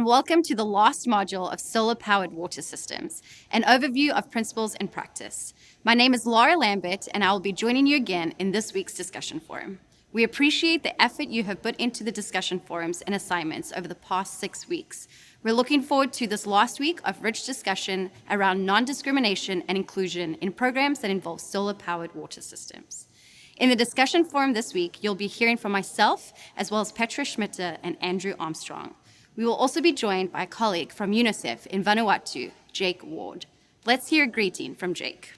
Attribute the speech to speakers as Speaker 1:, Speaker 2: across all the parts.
Speaker 1: and welcome to the last module of Solar-Powered Water Systems, an overview of principles and practice. My name is Laura Lambert, and I will be joining you again in this week's discussion forum. We appreciate the effort you have put into the discussion forums and assignments over the past 6 weeks. We're looking forward to this last week of rich discussion around non-discrimination and inclusion in programs that involve solar-powered water systems. In the discussion forum this week, you'll be hearing from myself, as well as Petra Schmitter and Andrew Armstrong. We will also be joined by a colleague from UNICEF in Vanuatu, Jake Ward. Let's hear a greeting from Jake.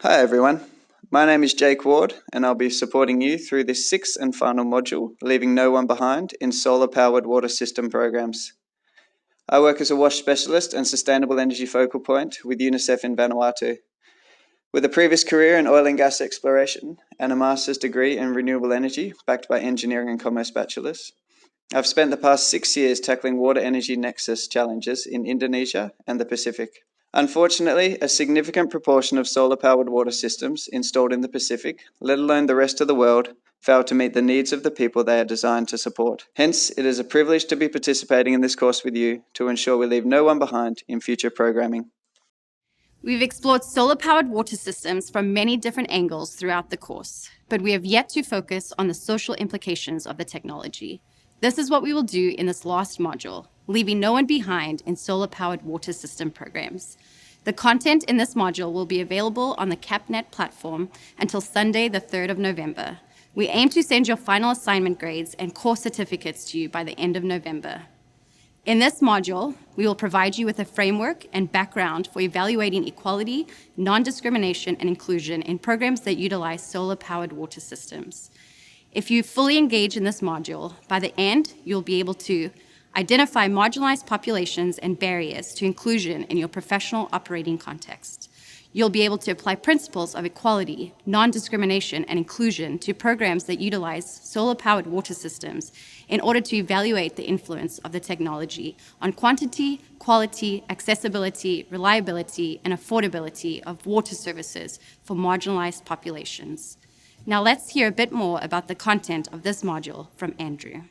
Speaker 2: Hi everyone, my name is Jake Ward and I'll be supporting you through this sixth and final module, Leaving No One Behind in Solar-Powered Water System Programs. I work as a WASH specialist and sustainable energy focal point with UNICEF in Vanuatu. With a previous career in oil and gas exploration and a master's degree in renewable energy backed by engineering and commerce bachelors, I've spent the past 6 years tackling water energy nexus challenges in Indonesia and the Pacific. Unfortunately, a significant proportion of solar-powered water systems installed in the Pacific, let alone the rest of the world, fail to meet the needs of the people they are designed to support. Hence, it is a privilege to be participating in this course with you to ensure we leave no one behind in future programming.
Speaker 1: We've explored solar-powered water systems from many different angles throughout the course, but we have yet to focus on the social implications of the technology. This is what we will do in this last module, leaving no one behind in solar-powered water system programs. The content in this module will be available on the CapNet platform until Sunday, the 3rd of November. We aim to send your final assignment grades and course certificates to you by the end of November. In this module, we will provide you with a framework and background for evaluating equality, non-discrimination, and inclusion in programs that utilize solar-powered water systems. If you fully engage in this module, by the end, you'll be able to identify marginalized populations and barriers to inclusion in your professional operating context. You'll be able to apply principles of equality, non-discrimination, and inclusion to programs that utilize solar-powered water systems in order to evaluate the influence of the technology on quantity, quality, accessibility, reliability, and affordability of water services for marginalized populations. Now let's hear a bit more about the content of this module from Andrew.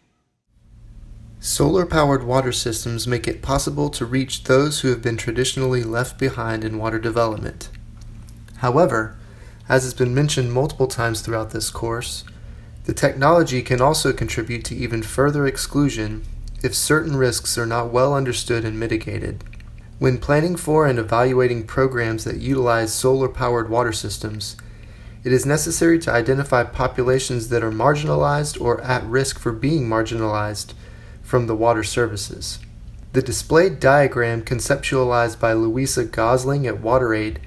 Speaker 3: Solar-powered water systems make it possible to reach those who have been traditionally left behind in water development. However, as has been mentioned multiple times throughout this course, the technology can also contribute to even further exclusion if certain risks are not well understood and mitigated. When planning for and evaluating programs that utilize solar-powered water systems, it is necessary to identify populations that are marginalized or at risk for being marginalized from the water services. The displayed diagram conceptualized by Louisa Gosling at WaterAid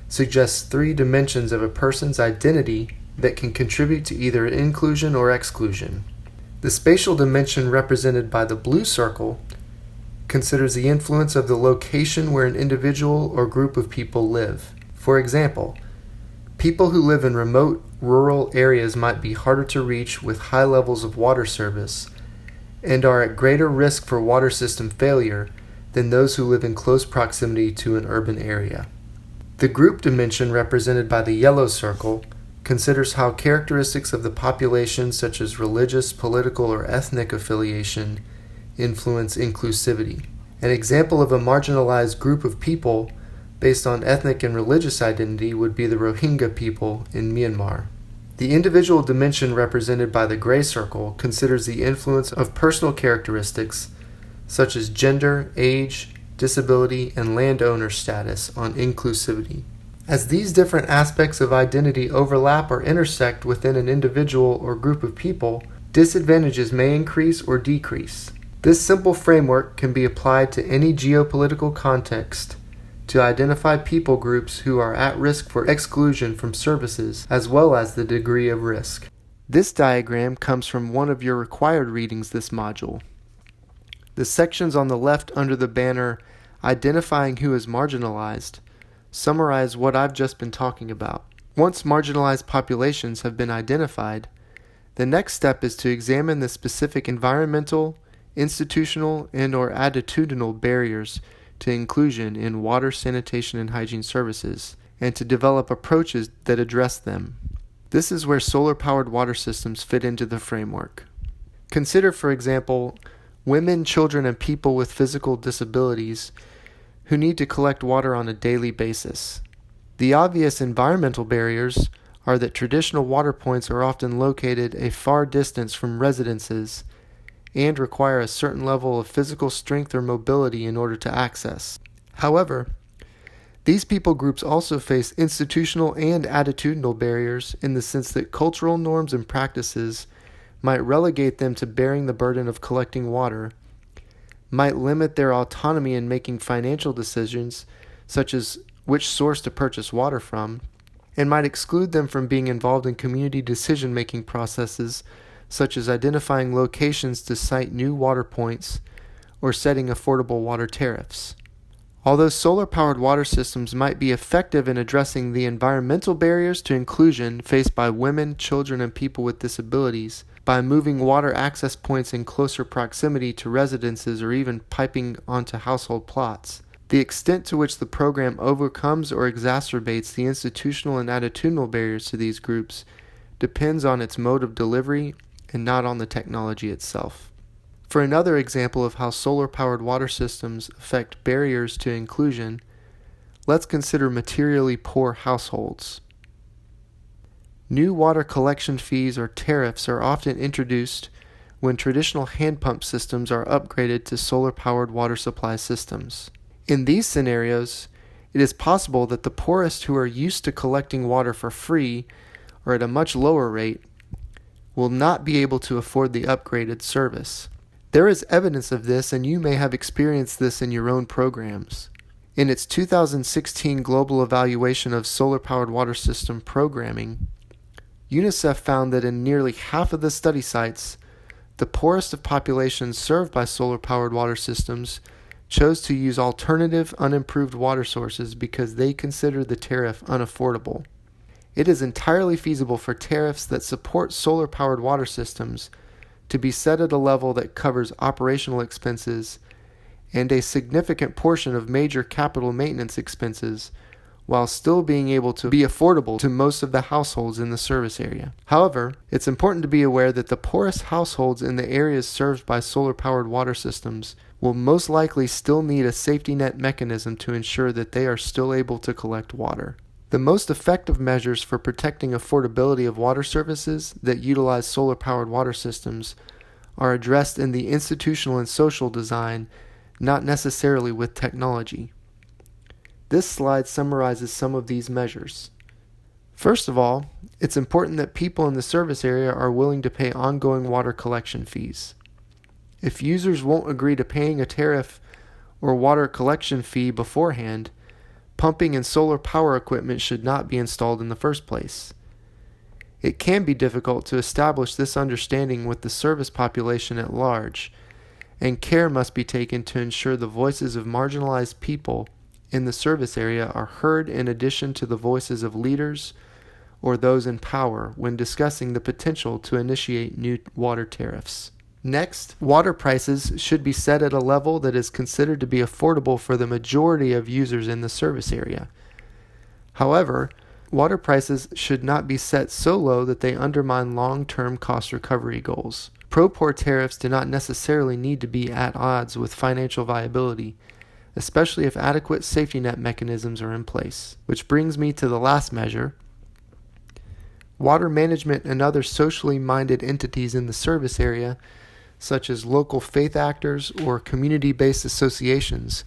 Speaker 3: suggests 3 dimensions of a person's identity that can contribute to either inclusion or exclusion. The spatial dimension represented by the blue circle considers the influence of the location where an individual or group of people live. For example, people who live in remote, rural areas might be harder to reach with high levels of water service and are at greater risk for water system failure than those who live in close proximity to an urban area. The group dimension represented by the yellow circle considers how characteristics of the population such as religious, political, or ethnic affiliation influence inclusivity. An example of a marginalized group of people based on ethnic and religious identity would be the Rohingya people in Myanmar. The individual dimension represented by the gray circle considers the influence of personal characteristics such as gender, age, disability, and landowner status on inclusivity. As these different aspects of identity overlap or intersect within an individual or group of people, disadvantages may increase or decrease. This simple framework can be applied to any geopolitical context to identify people groups who are at risk for exclusion from services, as well as the degree of risk. This diagram comes from one of your required readings this module. The sections on the left under the banner Identifying Who is Marginalized summarize what I've just been talking about. Once marginalized populations have been identified, the next step is to examine the specific environmental, institutional, and/or attitudinal barriers to inclusion in water, sanitation, and hygiene services, and to develop approaches that address them. This is where solar-powered water systems fit into the framework. Consider, for example, women, children, and people with physical disabilities who need to collect water on a daily basis. The obvious environmental barriers are that traditional water points are often located a far distance from residences and require a certain level of physical strength or mobility in order to access. However, these people groups also face institutional and attitudinal barriers in the sense that cultural norms and practices might relegate them to bearing the burden of collecting water, might limit their autonomy in making financial decisions, such as which source to purchase water from, and might exclude them from being involved in community decision-making processes, such as identifying locations to site new water points or setting affordable water tariffs. Although solar-powered water systems might be effective in addressing the environmental barriers to inclusion faced by women, children, and people with disabilities, by moving water access points in closer proximity to residences or even piping onto household plots, the extent to which the program overcomes or exacerbates the institutional and attitudinal barriers to these groups depends on its mode of delivery and not on the technology itself. For another example of how solar-powered water systems affect barriers to inclusion, let's consider materially poor households. New water collection fees or tariffs are often introduced when traditional hand pump systems are upgraded to solar-powered water supply systems. In these scenarios, it is possible that the poorest who are used to collecting water for free or at a much lower rate will not be able to afford the upgraded service. There is evidence of this, and you may have experienced this in your own programs. In its 2016 Global Evaluation of Solar-Powered Water System Programming, UNICEF found that in nearly half of the study sites, the poorest of populations served by solar-powered water systems chose to use alternative, unimproved water sources because they considered the tariff unaffordable. It is entirely feasible for tariffs that support solar-powered water systems to be set at a level that covers operational expenses and a significant portion of major capital maintenance expenses while still being able to be affordable to most of the households in the service area. However, it's important to be aware that the poorest households in the areas served by solar-powered water systems will most likely still need a safety net mechanism to ensure that they are still able to collect water. The most effective measures for protecting affordability of water services that utilize solar-powered water systems are addressed in the institutional and social design, not necessarily with technology. This slide summarizes some of these measures. First of all, it's important that people in the service area are willing to pay ongoing water collection fees. If users won't agree to paying a tariff or water collection fee beforehand, pumping and solar power equipment should not be installed in the first place. It can be difficult to establish this understanding with the service population at large, and care must be taken to ensure the voices of marginalized people in the service area are heard in addition to the voices of leaders or those in power when discussing the potential to initiate new water tariffs. Next, water prices should be set at a level that is considered to be affordable for the majority of users in the service area. However, water prices should not be set so low that they undermine long-term cost recovery goals. Pro-poor tariffs do not necessarily need to be at odds with financial viability, especially if adequate safety net mechanisms are in place. Which brings me to the last measure. Water management and other socially minded entities in the service area, such as local faith actors or community-based associations,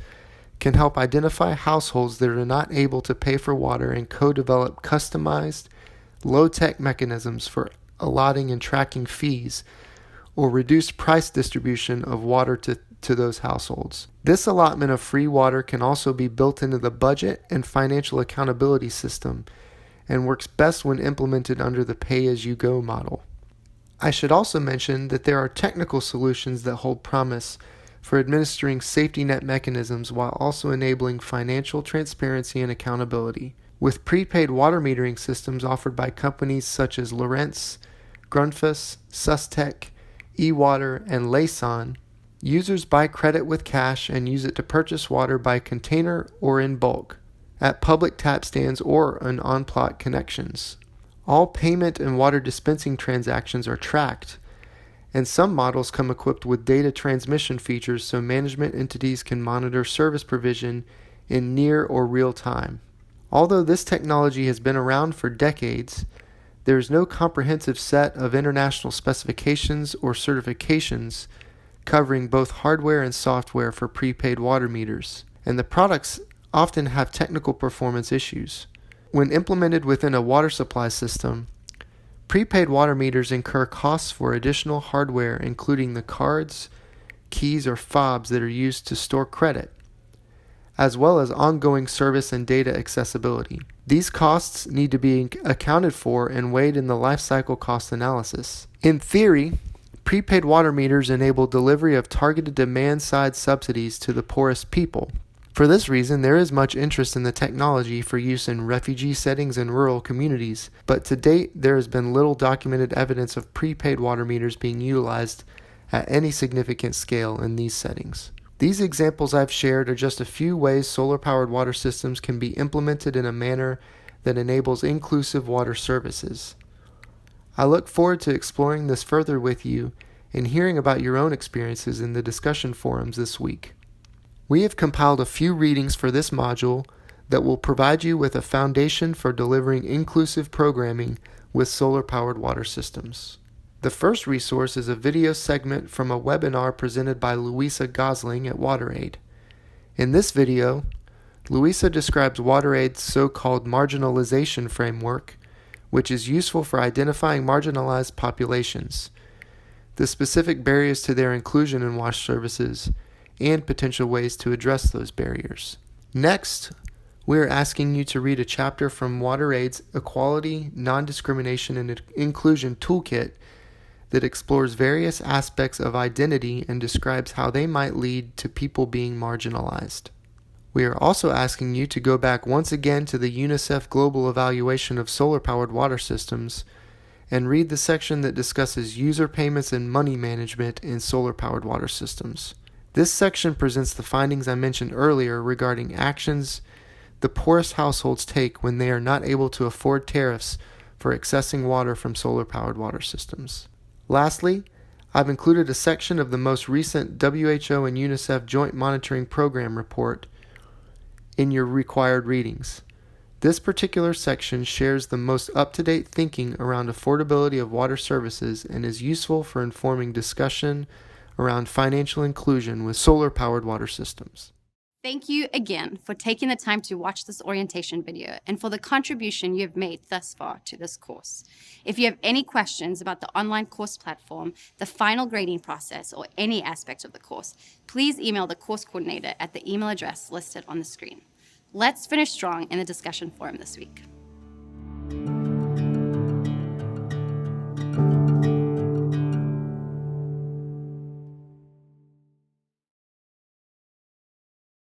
Speaker 3: can help identify households that are not able to pay for water and co-develop customized, low-tech mechanisms for allotting and tracking fees or reduced price distribution of water to those households. This allotment of free water can also be built into the budget and financial accountability system and works best when implemented under the pay-as-you-go model. I should also mention that there are technical solutions that hold promise for administering safety net mechanisms while also enabling financial transparency and accountability. With prepaid water metering systems offered by companies such as Lorentz, Grundfos, Sustec, eWater, and Laysan, users buy credit with cash and use it to purchase water by container or in bulk, at public tap stands or on-plot connections. All payment and water dispensing transactions are tracked, and some models come equipped with data transmission features so management entities can monitor service provision in near or real time. Although this technology has been around for decades, there is no comprehensive set of international specifications or certifications covering both hardware and software for prepaid water meters, and the products often have technical performance issues. When implemented within a water supply system, prepaid water meters incur costs for additional hardware, including the cards, keys, or fobs that are used to store credit, as well as ongoing service and data accessibility. These costs need to be accounted for and weighed in the lifecycle cost analysis. In theory, prepaid water meters enable delivery of targeted demand-side subsidies to the poorest people. For this reason, there is much interest in the technology for use in refugee settings and rural communities, but to date, there has been little documented evidence of prepaid water meters being utilized at any significant scale in these settings. These examples I've shared are just a few ways solar-powered water systems can be implemented in a manner that enables inclusive water services. I look forward to exploring this further with you and hearing about your own experiences in the discussion forums this week. We have compiled a few readings for this module that will provide you with a foundation for delivering inclusive programming with solar-powered water systems. The first resource is a video segment from a webinar presented by Louisa Gosling at WaterAid. In this video, Louisa describes WaterAid's so-called marginalization framework, which is useful for identifying marginalized populations, the specific barriers to their inclusion in WASH services, and potential ways to address those barriers. Next, we are asking you to read a chapter from WaterAid's Equality, Non-Discrimination, and Inclusion Toolkit that explores various aspects of identity and describes how they might lead to people being marginalized. We are also asking you to go back once again to the UNICEF Global Evaluation of Solar-Powered Water Systems and read the section that discusses user payments and money management in solar-powered water systems. This section presents the findings I mentioned earlier regarding actions the poorest households take when they are not able to afford tariffs for accessing water from solar-powered water systems. Lastly, I've included a section of the most recent WHO and UNICEF Joint Monitoring Program report in your required readings. This particular section shares the most up-to-date thinking around affordability of water services and is useful for informing discussion around financial inclusion with solar-powered water systems.
Speaker 1: Thank you again for taking the time to watch this orientation video and for the contribution you have made thus far to this course. If you have any questions about the online course platform, the final grading process, or any aspect of the course, please email the course coordinator at the email address listed on the screen. Let's finish strong in the discussion forum this week.